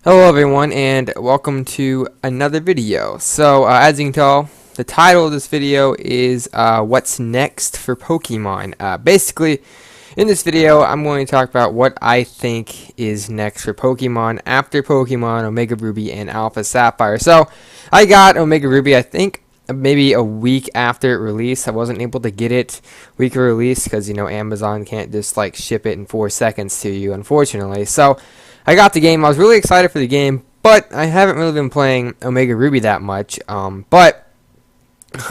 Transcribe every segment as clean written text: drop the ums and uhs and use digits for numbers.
Hello everyone and welcome to another video. So as you can tell, the title of this video is what's next for Pokemon. Basically, in this video I'm going to talk about what I think is next for Pokemon after Pokemon Omega Ruby and Alpha Sapphire. So I got Omega Ruby, I think maybe a week after it released. I wasn't able to get it week of release because Amazon can't just like ship it in 4 seconds to you, unfortunately. So I got the game. I was really excited for the game, but I haven't really been playing Omega Ruby that much. But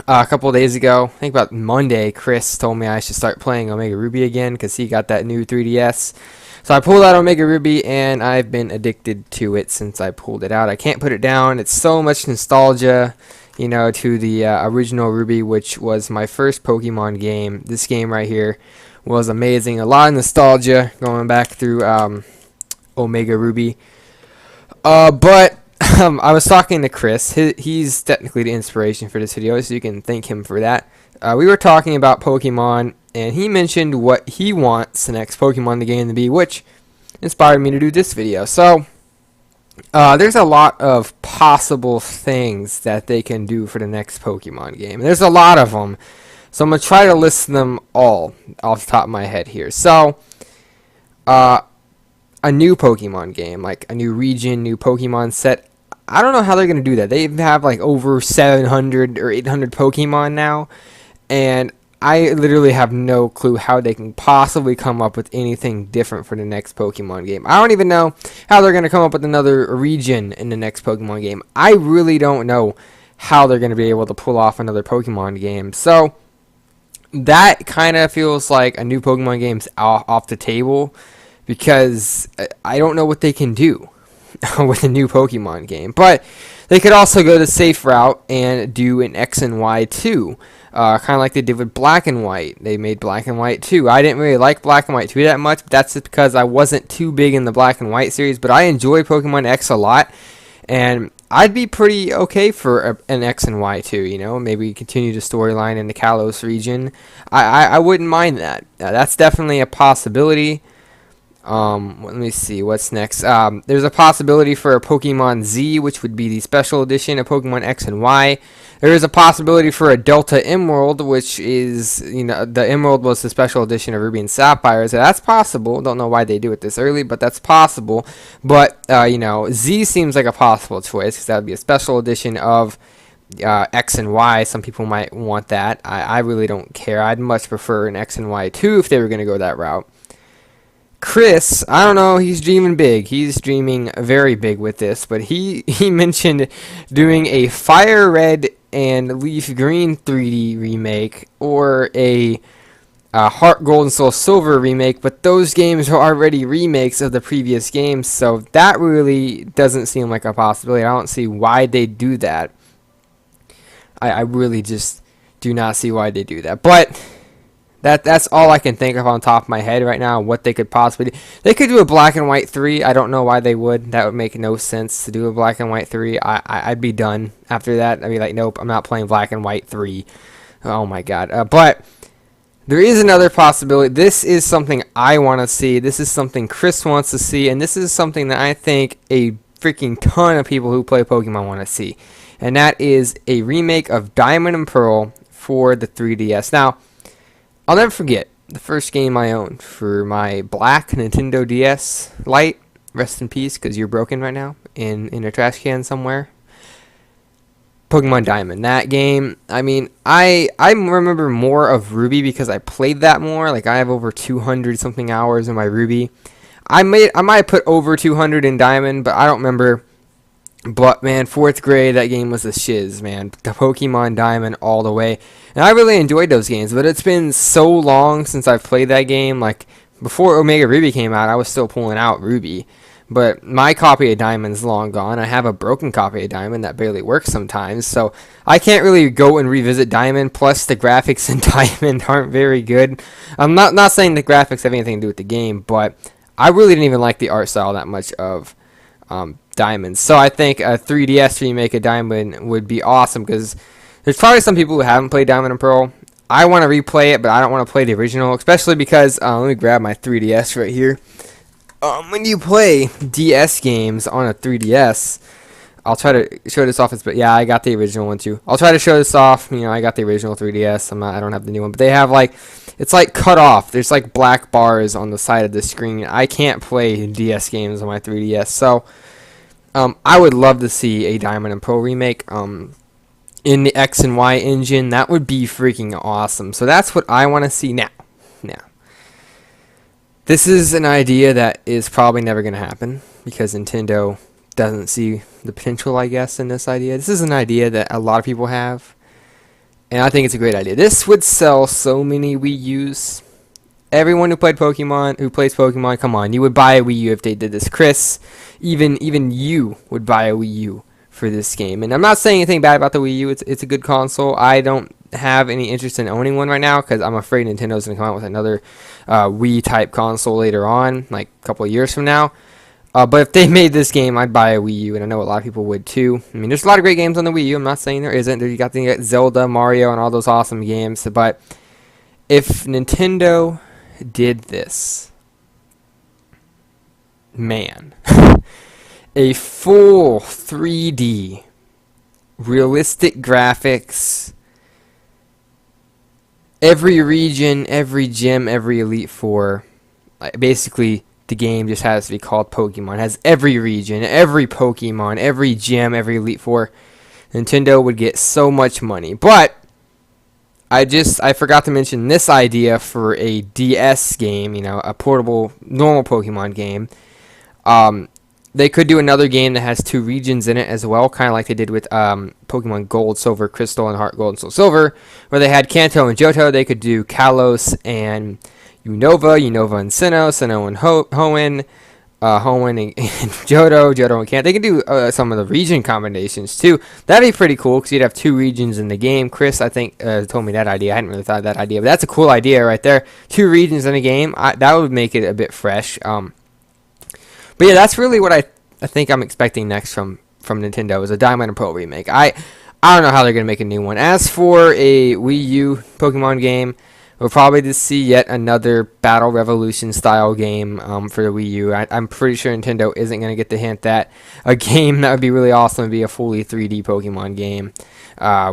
a couple of days ago, I think about Monday, Chris told me I should start playing Omega Ruby again because he got that new 3DS. So I pulled out Omega Ruby, and I've been addicted to it since I pulled it out. I can't put it down. It's so much nostalgia, to the original Ruby, which was my first Pokemon game. This game right here was amazing. A lot of nostalgia going back through Omega Ruby. But I was talking to Chris. He's technically the inspiration for this video, so you can thank him for that. We were talking about Pokemon, and he mentioned what he wants the next Pokemon the game to be, which inspired me to do this video. So there's a lot of possible things that they can do for the next Pokemon game. There's a lot of them, so I'm going to try to list them all off the top of my head here. So a new Pokemon game, like a new region, new Pokemon set. I don't know how they're going to do that. They have like over 700 or 800 Pokemon now, and I literally have no clue how they can possibly come up with anything different for the next Pokemon game. I don't even know how they're going to come up with another region in the next Pokemon game. I really don't know how they're going to be able to pull off another Pokemon game. So that kind of feels like a new Pokemon game's off the table, because I don't know what they can do with a new Pokemon game. But they could also go the safe route and do an X and Y 2, kind of like they did with Black and White. They made Black and White 2. I didn't really like Black and White 2 that much, but that's just because I wasn't too big in the Black and White series. But I enjoy Pokemon X a lot, and I'd be pretty okay for an X and Y 2, maybe continue the storyline in the Kalos region. I wouldn't mind that. That's definitely a possibility. Let me see what's next. There's a possibility for a Pokemon Z, which would be the special edition of Pokemon X and Y. There is a possibility for a Delta Emerald, which is, the Emerald was the special edition of Ruby and Sapphire, so that's possible. Don't know why they do it this early, but that's possible. But, Z seems like a possible choice, because that would be a special edition of X and Y. Some people might want that. I really don't care. I'd much prefer an X and Y 2 if they were going to go that route. Chris, I don't know, he's dreaming big. He's dreaming very big with this, but he mentioned doing a Fire Red and Leaf Green 3D remake, or a Heart Gold and Soul Silver remake, but those games are already remakes of the previous games, so that really doesn't seem like a possibility. I don't see why they do that. I really just do not see why they do that, but That's all I can think of on top of my head right now, what they could possibly do. They could do a Black and White 3. I don't know why they would. That would make no sense to do a Black and White 3. I'd be done after that. I'd be like, nope, I'm not playing Black and White 3. Oh my god. But there is another possibility. This is something I want to see. This is something Chris wants to see. And this is something that I think a freaking ton of people who play Pokemon want to see. And that is a remake of Diamond and Pearl for the 3DS. Now, I'll never forget the first game I owned for my black Nintendo DS Lite. Rest in peace, because you're broken right now in a trash can somewhere. Pokemon Diamond. That game, I remember more of Ruby because I played that more. Like, I have over 200 something hours in my Ruby. I might have put over 200 in Diamond, but I don't remember. But, man, 4th grade, that game was a shiz, man. The Pokemon Diamond all the way. And I really enjoyed those games, but it's been so long since I've played that game. Like, before Omega Ruby came out, I was still pulling out Ruby. But my copy of Diamond's long gone. I have a broken copy of Diamond that barely works sometimes. So I can't really go and revisit Diamond. Plus, the graphics in Diamond aren't very good. I'm not saying the graphics have anything to do with the game, but I really didn't even like the art style that much of Diamonds. So I think a 3DS remake of Diamond would be awesome, because there's probably some people who haven't played Diamond and Pearl. I want to replay it, but I don't want to play the original, especially because let me grab my 3DS right here. when you play DS games on a 3DS, I'll try to show this off. But yeah, I got the original one too. I'll try to show this off. You know, I got the original 3DS. I don't have the new one, but they have like, it's like cut off. There's like black bars on the side of the screen. I can't play DS games on my 3DS, so I would love to see a Diamond and Pearl remake. In the X and Y engine, that would be freaking awesome. So that's what I want to see now. This is an idea that is probably never going to happen because Nintendo doesn't see the potential, I guess, in this idea. This is an idea that a lot of people have, and I think it's a great idea. This would sell so many Wii U's. Everyone who plays Pokemon, come on, you would buy a Wii U if they did this. Chris, even you would buy a Wii U for this game. And I'm not saying anything bad about the Wii U. It's a good console. I don't have any interest in owning one right now because I'm afraid Nintendo's going to come out with another Wii type console later on, like a couple of years from now. But if they made this game, I'd buy a Wii U, and I know a lot of people would too. I mean, there's a lot of great games on the Wii U. I'm not saying there isn't. You got Zelda, Mario, and all those awesome games. But if Nintendo did this, man, a full 3D, realistic graphics, every region, every gym, every Elite Four, basically the game just has to be called Pokemon. It has every region, every Pokemon, every gym, every Elite Four. Nintendo would get so much money. But I forgot to mention this idea for a DS game, you know, a portable, normal Pokemon game. They could do another game that has 2 regions in it as well, kind of like they did with Pokemon Gold, Silver, Crystal, and Heart Gold and Soul Silver, where they had Kanto and Johto. They could do Kalos and Unova and Sinnoh and Hoenn, Hoenn and Johto and Kanto. They could do some of the region combinations too. That'd be pretty cool because you'd have 2 regions in the game. Chris, I think, told me that idea. I hadn't really thought of that idea, but that's a cool idea right there. 2 regions in a game. That would make it a bit fresh. But yeah, that's really what I think I'm expecting next from Nintendo is a Diamond and Pearl remake. I don't know how they're going to make a new one. As for a Wii U Pokemon game, we'll probably just see yet another Battle Revolution style game for the Wii U. I'm pretty sure Nintendo isn't going to get the hint that a game that would be really awesome would be a fully 3D Pokemon game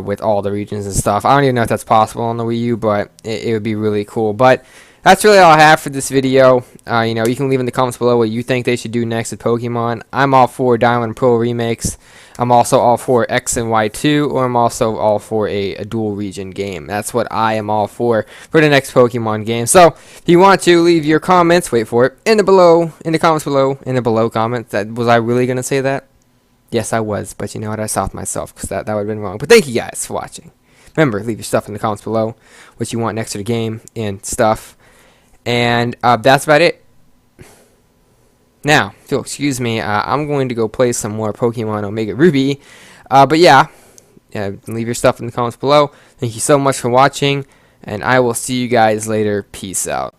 with all the regions and stuff. I don't even know if that's possible on the Wii U, but it would be really cool. But that's really all I have for this video. You know, you can leave in the comments below what you think they should do next with Pokemon. I'm all for Diamond and Pearl remakes. I'm also all for X and Y 2, or I'm also all for a dual region game. That's what I am all for the next Pokemon game. So, if you want to leave your comments, wait for it, in the comments below, in the below comments. Was I really going to say that? Yes, I was, but you know what? I stopped myself because that would have been wrong. But thank you guys for watching. Remember, leave your stuff in the comments below, what you want next to the game and stuff. And that's about it. Now, so excuse me, I'm going to go play some more Pokemon Omega Ruby. But yeah, leave your stuff in the comments below. Thank you so much for watching, and I will see you guys later. Peace out.